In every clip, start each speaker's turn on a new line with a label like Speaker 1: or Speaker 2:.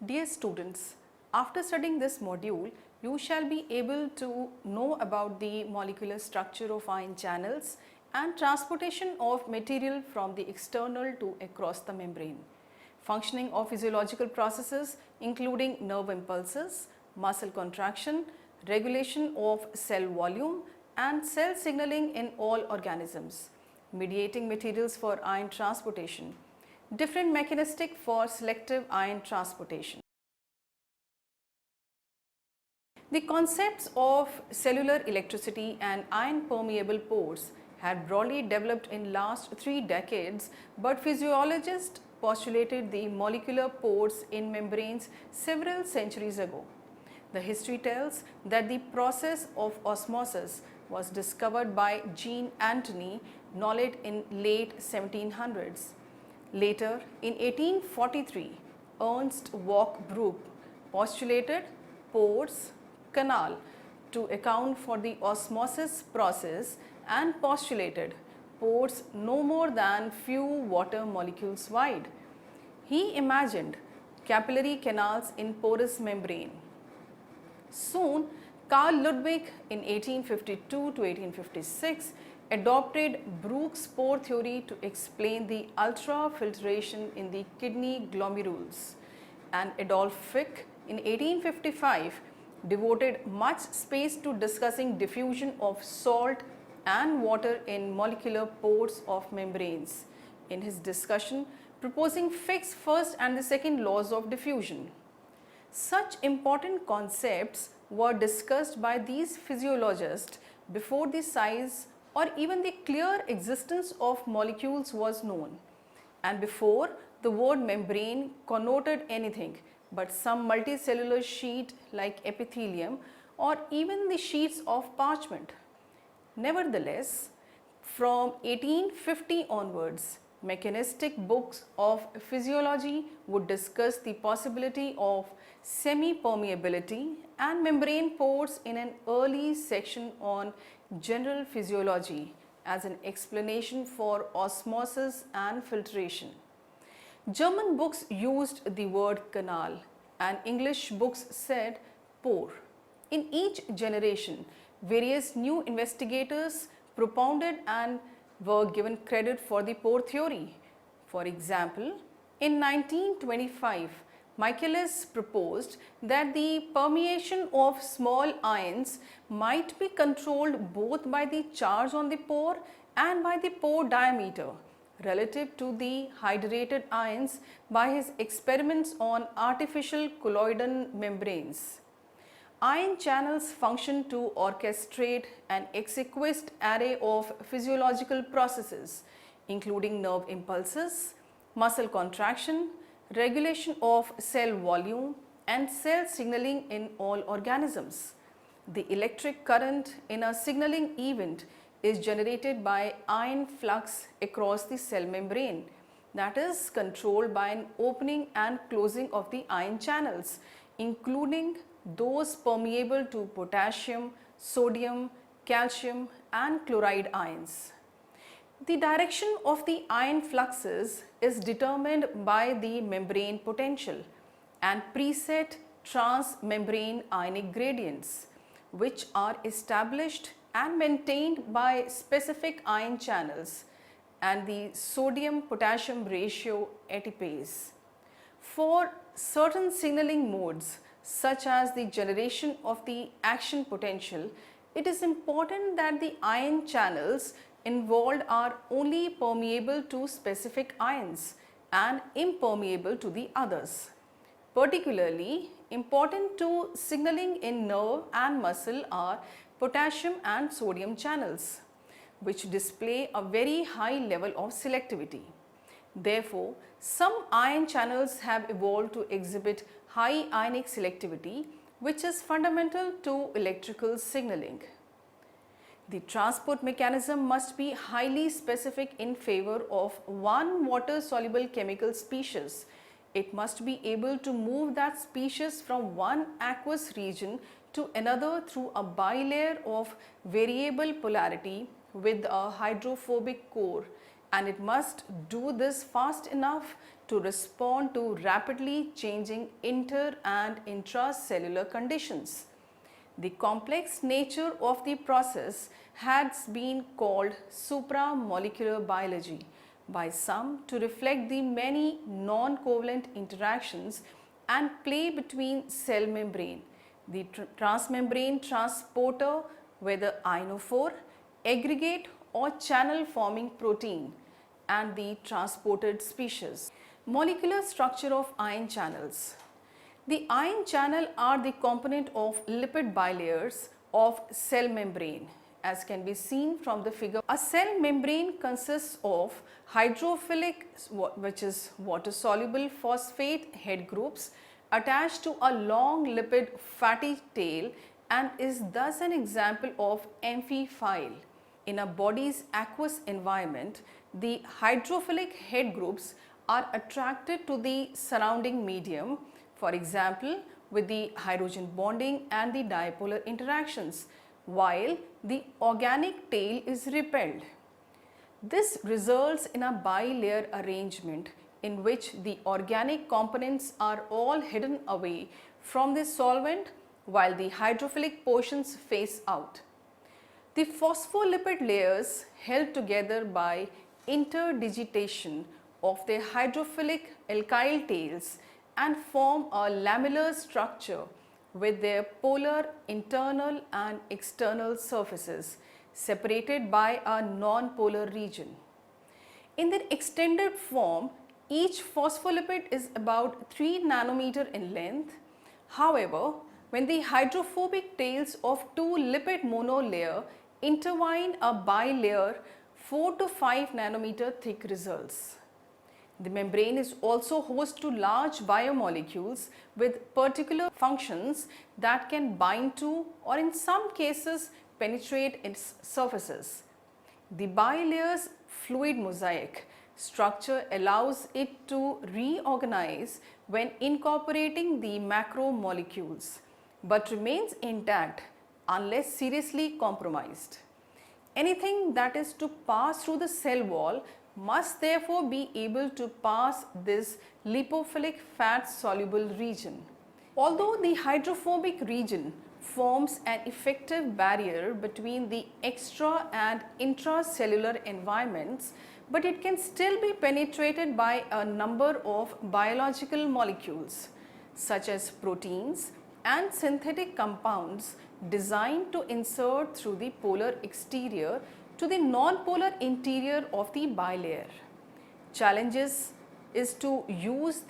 Speaker 1: Dear students, after studying this module, you shall be able to know about the molecular structure of ion channels and transportation of material from the external to across the membrane, functioning of physiological processes including nerve impulses, muscle contraction, regulation of cell volume and cell signaling in all organisms, mediating materials for ion transportation, different mechanistic for selective ion transportation. The concepts of cellular electricity and ion permeable pores had broadly developed in last 3 decades, but physiologists postulated the molecular pores in membranes several centuries ago. The history tells that the process of osmosis was discovered by Jean Antoine Nollet in late 1700s. Later, in 1843, Ernst Walkbroek postulated pores canal to account for the osmosis process and postulated pores no more than few water molecules wide. He imagined capillary canals in porous membrane. Soon, Carl Ludwig in 1852 to 1856 adopted Brooks pore theory to explain the ultrafiltration in the kidney glomerules, and Adolf Fick in 1855 devoted much space to discussing diffusion of salt and water in molecular pores of membranes in his discussion proposing Fick's first and the second laws of diffusion. Such important concepts were discussed by these physiologists before the size or even the clear existence of molecules was known, and before the word membrane connoted anything but some multicellular sheet like epithelium or even the sheets of parchment. Nevertheless, from 1850 onwards, mechanistic books of physiology would discuss the possibility of semi-permeability and membrane pores in an early section on general physiology as an explanation for osmosis and filtration. German books used the word canal and English books said pore. In each generation, various new investigators propounded and were given credit for the pore theory. For example, in 1925, Michaelis proposed that the permeation of small ions might be controlled both by the charge on the pore and by the pore diameter relative to the hydrated ions by his experiments on artificial colloidal membranes. Ion channels function to orchestrate an exquisite array of physiological processes, including nerve impulses, muscle contraction, regulation of cell volume, and cell signaling in all organisms. The electric current in a signaling event is generated by ion flux across the cell membrane, that is controlled by an opening and closing of the ion channels, including those permeable to potassium, sodium, calcium and chloride ions. The direction of the ion fluxes is determined by the membrane potential and preset transmembrane ionic gradients, which are established and maintained by specific ion channels and the sodium-potassium ratio ATPase. For certain signaling modes, such as the generation of the action potential, it is important that the ion channels involved are only permeable to specific ions and impermeable to the others. Particularly important to signaling in nerve and muscle are potassium and sodium channels, which display a very high level of selectivity. Therefore, some ion channels have evolved to exhibit high ionic selectivity, which is fundamental to electrical signaling. The transport mechanism must be highly specific in favor of one water-soluble chemical species. It must be able to move that species from one aqueous region to another through a bilayer of variable polarity with a hydrophobic core, and it must do this fast enough to respond to rapidly changing inter and intracellular conditions. The complex nature of the process has been called supramolecular biology by some to reflect the many non-covalent interactions and play between cell membrane, the transmembrane transporter, whether ionophore, aggregate or channel forming protein, and the transported species. Molecular structure of ion channels. The ion channel are the component of lipid bilayers of cell membrane, as can be seen from the figure. A cell membrane consists of hydrophilic, which is water soluble phosphate head groups attached to a long lipid fatty tail, and is thus an example of amphiphile. In a body's aqueous environment, the hydrophilic head groups are attracted to the surrounding medium, for example, with the hydrogen bonding and the dipolar interactions, while the organic tail is repelled. This results in a bilayer arrangement in which the organic components are all hidden away from the solvent while the hydrophilic portions face out. The phospholipid layers held together by interdigitation of their hydrophilic alkyl tails and form a lamellar structure with their polar internal and external surfaces separated by a non-polar region. In their extended form, each phospholipid is about 3 nanometer in length. However, when the hydrophobic tails of two lipid monolayer intertwine, a bilayer 4 to 5 nanometer thick results. The membrane is also host to large biomolecules with particular functions that can bind to or in some cases penetrate its surfaces. The bilayer's fluid mosaic structure allows it to reorganize when incorporating the macromolecules, but remains intact unless seriously compromised. Anything that is to pass through the cell wall must therefore be able to pass this lipophilic fat soluble region. Although the hydrophobic region forms an effective barrier between the extra and intracellular environments, but it can still be penetrated by a number of biological molecules such as proteins and synthetic compounds designed to insert through the polar exterior to the non-polar interior of the bilayer. Challenges is to use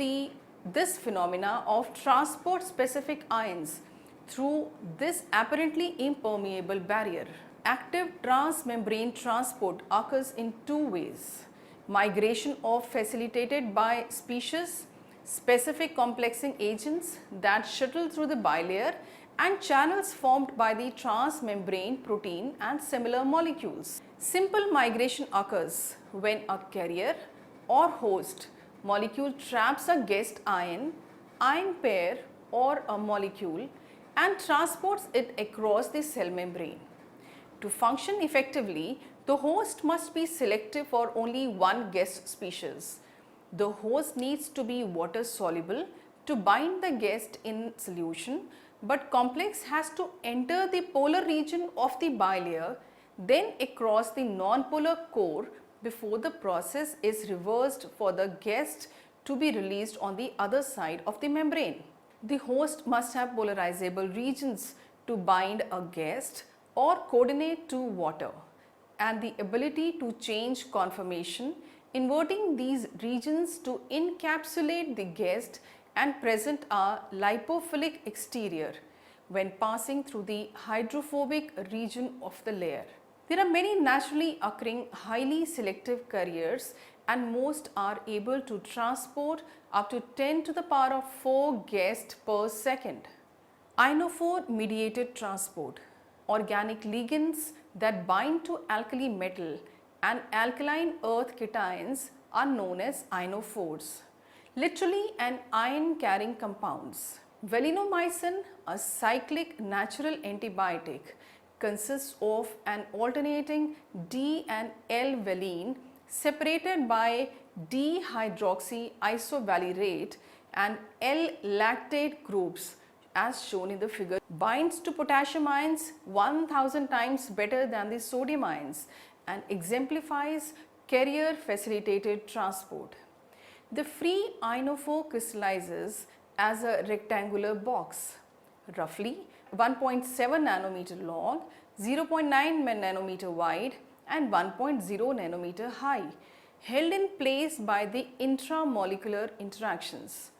Speaker 1: this phenomena of transport specific ions through this apparently impermeable barrier. Active transmembrane transport occurs in two ways: migration of facilitated by species, specific complexing agents that shuttle through the bilayer, and channels formed by the transmembrane protein and similar molecules. Simple migration occurs when a carrier or host molecule traps a guest ion, ion pair or a molecule and transports it across the cell membrane. To function effectively, the host must be selective for only one guest species. The host needs to be water soluble to bind the guest in solution, but complex has to enter the polar region of the bilayer, then across the non-polar core before the process is reversed for the guest to be released on the other side of the membrane. The host must have polarizable regions to bind a guest or coordinate to water, and the ability to change conformation, inverting these regions to encapsulate the guest and present a lipophilic exterior when passing through the hydrophobic region of the layer. There are many naturally occurring highly selective carriers, and most are able to transport up to 10 to the power of 4 guests per second. Ionophore mediated transport. Organic ligands that bind to alkali metal and alkaline earth cations are known as ionophores, literally an ion carrying compounds. Valinomycin, a cyclic natural antibiotic, consists of an alternating D and L valine separated by dehydroxyisovalerate and L-lactate groups as shown in the figure, binds to potassium ions 1000 times better than the sodium ions and exemplifies carrier facilitated transport. The free ionophore crystallizes as a rectangular box, roughly 1.7 nanometer long, 0.9 nanometer wide and 1.0 nanometer high, held in place by the intramolecular interactions.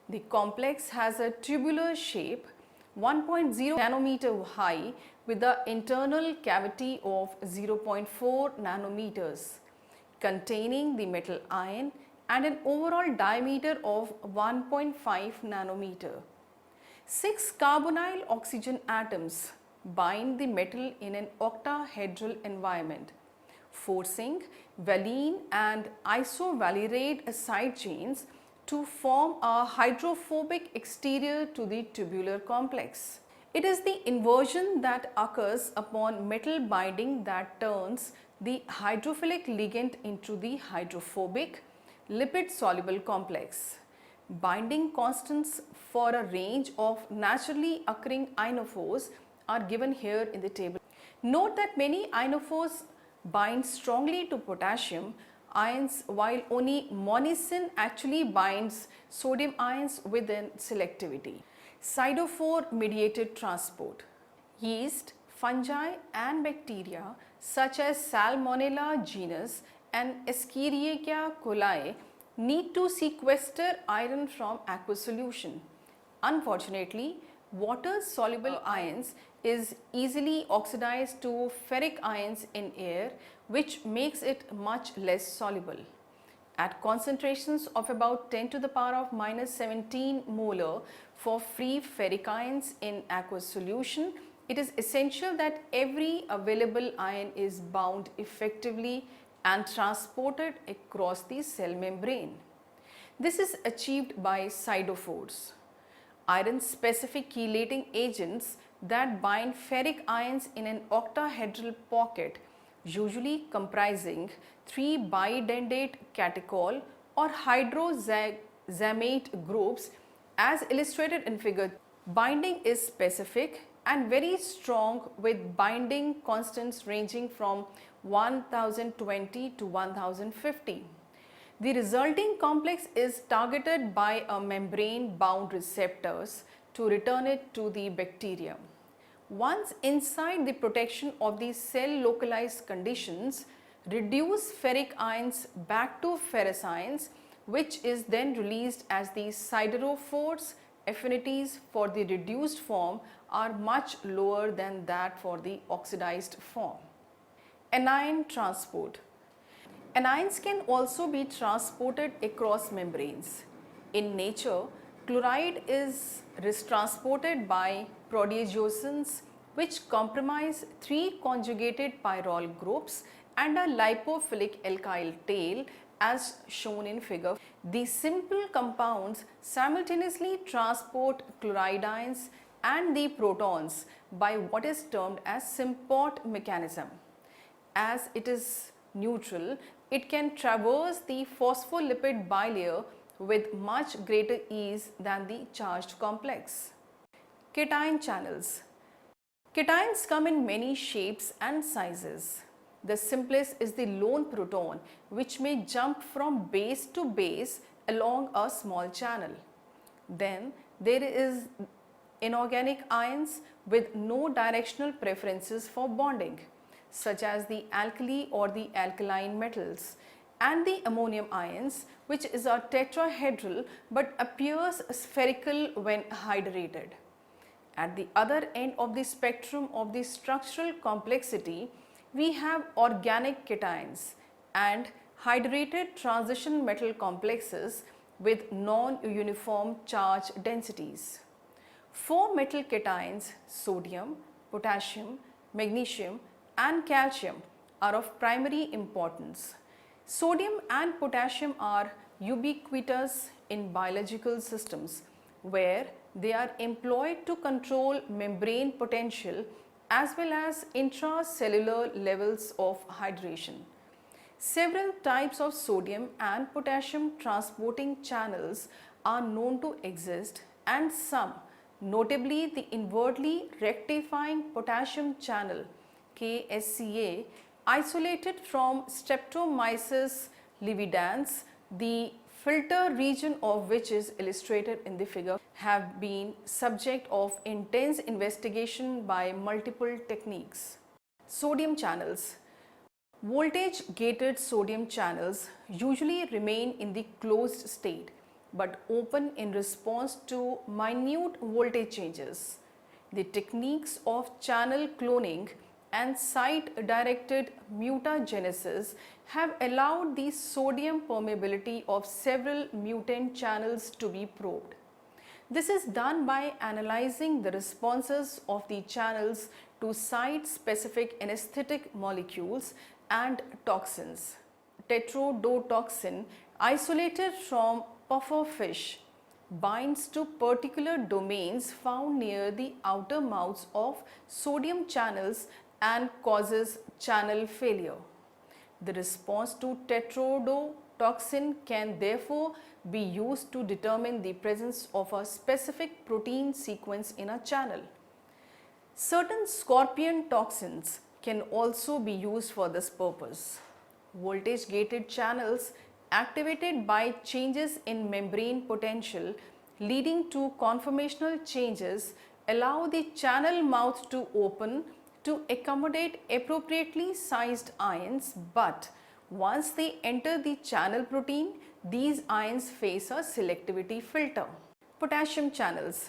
Speaker 1: The complex has a tubular shape, 1.0 nanometer high with the internal cavity of 0.4 nanometers, containing the metal ion and an overall diameter of 1.5 nanometer. 6 carbonyl oxygen atoms bind the metal in an octahedral environment, forcing valine and isovalerate side chains to form a hydrophobic exterior to the tubular complex. It is the inversion that occurs upon metal binding that turns the hydrophilic ligand into the hydrophobic lipid-soluble complex. Binding constants for a range of naturally occurring ionophores are given here in the table. Note that many ionophores bind strongly to potassium ions while only monicin actually binds sodium ions within selectivity. Siderophore mediated transport. Yeast, fungi and bacteria such as Salmonella genus and Escherichia coli need to sequester iron from aqueous solution. Unfortunately, water-soluble ions is easily oxidized to ferric ions in air, which makes it much less soluble. At concentrations of about 10 to the power of minus 17 molar for free ferric ions in aqueous solution, it is essential that every available ion is bound effectively and transported across the cell membrane. This is achieved by siderophores, iron-specific chelating agents that bind ferric ions in an octahedral pocket, usually comprising 3 bidentate catechol or hydroxamate groups as illustrated in figure. Binding is specific and very strong with binding constants ranging from 1020 to 1050. The resulting complex is targeted by a membrane bound receptors to return it to the bacterium. Once inside the protection of the cell localized conditions, reduce ferric ions back to ferrous ions, which is then released as the siderophores. Affinities for the reduced form are much lower than that for the oxidized form. Anion transport. Anions can also be transported across membranes. In nature, chloride is transported by proteagiosins, which comprise 3 conjugated pyrrole groups and a lipophilic alkyl tail as shown in figure. These simple compounds simultaneously transport chloride ions and the protons by what is termed as symport mechanism. As it is neutral, it can traverse the phospholipid bilayer with much greater ease than the charged complex. Cation channels. Cations come in many shapes and sizes. The simplest is the lone proton, which may jump from base to base along a small channel. Then there is inorganic ions with no directional preferences for bonding, such as the alkali or the alkaline metals, and the ammonium ions, which is a tetrahedral but appears spherical when hydrated. At the other end of the spectrum of the structural complexity, we have organic cations and hydrated transition metal complexes with non-uniform charge densities. 4 metal cations, sodium, potassium, magnesium and calcium, are of primary importance. Sodium and potassium are ubiquitous in biological systems where they are employed to control membrane potential as well as intracellular levels of hydration. Several types of sodium and potassium transporting channels are known to exist, and some, notably the inwardly rectifying potassium channel KSCA, isolated from Streptomyces lividans, the filter region of which is illustrated in the figure, have been subject of intense investigation by multiple techniques. Sodium channels. Voltage gated sodium channels usually remain in the closed state but open in response to minute voltage changes. The techniques of channel cloning and site directed mutagenesis have allowed the sodium permeability of several mutant channels to be probed. This is done by analyzing the responses of the channels to site-specific anesthetic molecules and toxins. Tetrodotoxin, isolated from pufferfish, binds to particular domains found near the outer mouths of sodium channels and causes channel failure. The response to tetrodotoxin can therefore be used to determine the presence of a specific protein sequence in a channel. Certain scorpion toxins can also be used for this purpose. Voltage gated channels activated by changes in membrane potential leading to conformational changes allow the channel mouth to open to accommodate appropriately sized ions, but once they enter the channel protein, these ions face a selectivity filter. Potassium channels.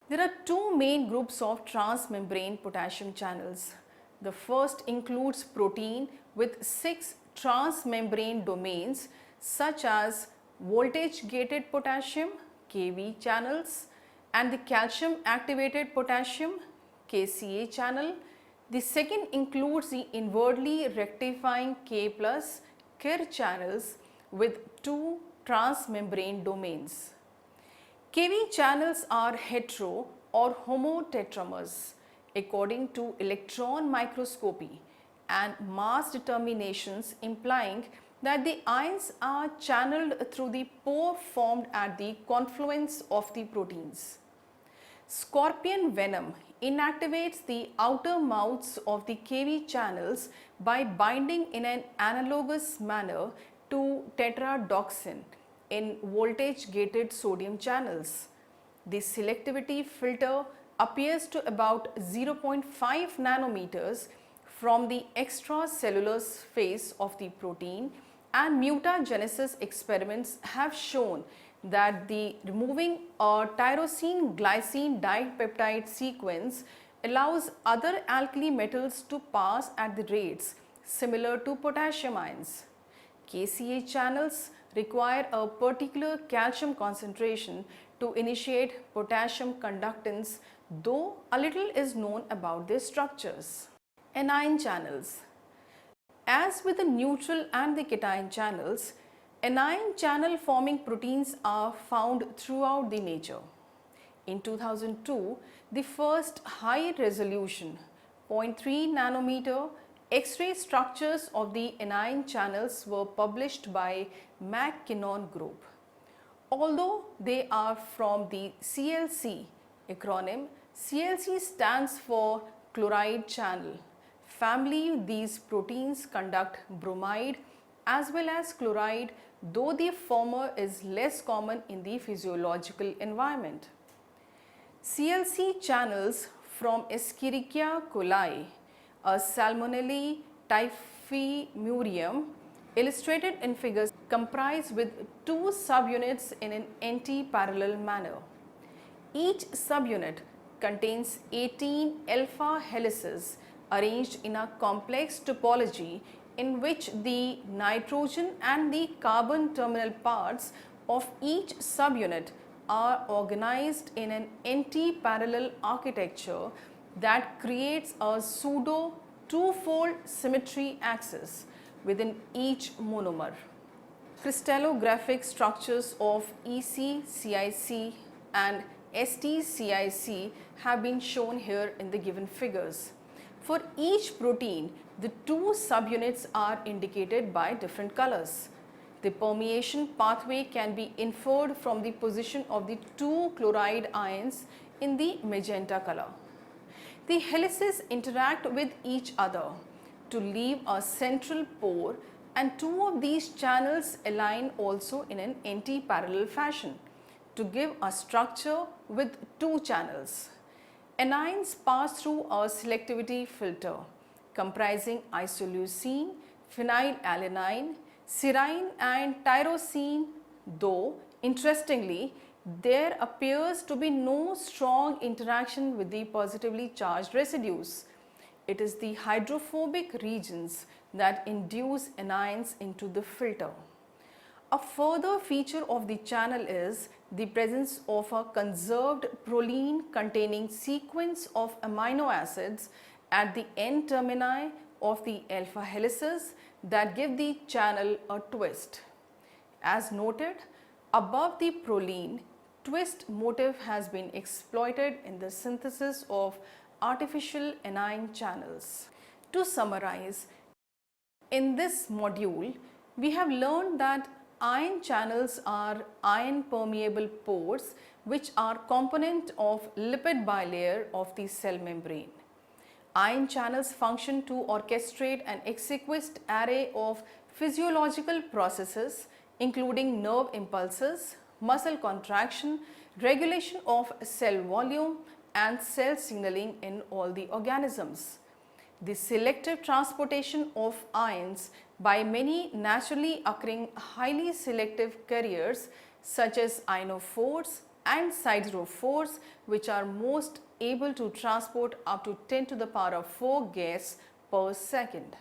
Speaker 1: There are two main groups of transmembrane potassium channels. The first includes protein with 6 transmembrane domains such as voltage gated potassium (Kv) channels and the calcium activated potassium (Kca) channel. The second includes the inwardly rectifying K+ Kir channels with 2 transmembrane domains. Kv channels are hetero or homotetramers according to electron microscopy and mass determinations, implying that the ions are channeled through the pore formed at the confluence of the proteins. Scorpion venom inactivates the outer mouths of the Kv channels by binding in an analogous manner to tetrodotoxin in voltage gated sodium channels. The selectivity filter appears to about 0.5 nanometers from the extracellular phase of the protein, and mutagenesis experiments have shown that the removing a tyrosine glycine dipeptide sequence allows other alkali metals to pass at the rates similar to potassium ions. Kca channels require a particular calcium concentration to initiate potassium conductance, though a little is known about their structures. Anion channels. As with the neutral and the cation channels, anion channel forming proteins are found throughout the nature. In 2002, the first high resolution 0.3 nanometer X-ray structures of the anion channels were published by McKinnon Group. Although they are from the CLC acronym, CLC stands for chloride channel family. These proteins conduct bromide as well as chloride, though the former is less common in the physiological environment. CLC channels from Escherichia coli, a Salmonella typhimurium, illustrated in figures, comprise with 2 subunits in an anti-parallel manner. Each subunit contains 18 alpha helices arranged in a complex topology in which the nitrogen and the carbon terminal parts of each subunit are organized in an anti-parallel architecture that creates a pseudo two-fold symmetry axis within each monomer. Crystallographic structures of EC-CIC and ST-CIC have been shown here in the given figures. For each protein, the two subunits are indicated by different colors. The permeation pathway can be inferred from the position of the two chloride ions in the magenta color. The helices interact with each other to leave a central pore, and two of these channels align also in an anti-parallel fashion to give a structure with two channels. Anions pass through a selectivity filter comprising isoleucine, phenylalanine, serine and tyrosine, though interestingly there appears to be no strong interaction with the positively charged residues. It is the hydrophobic regions that induce anions into the filter. A further feature of the channel is the presence of a conserved proline containing sequence of amino acids at the end termini of the alpha helices that give the channel a twist. As noted, above the proline, twist motif has been exploited in the synthesis of artificial anion channels. To summarize, in this module, we have learned that ion channels are ion permeable pores which are component of lipid bilayer of the cell membrane. Ion channels function to orchestrate an exquisite array of physiological processes including nerve impulses, muscle contraction, regulation of cell volume and cell signaling in all the organisms. The selective transportation of ions by many naturally occurring highly selective carriers such as ionophores and siderophores, which are most able to transport up to 10 to the power of 4 gas per second.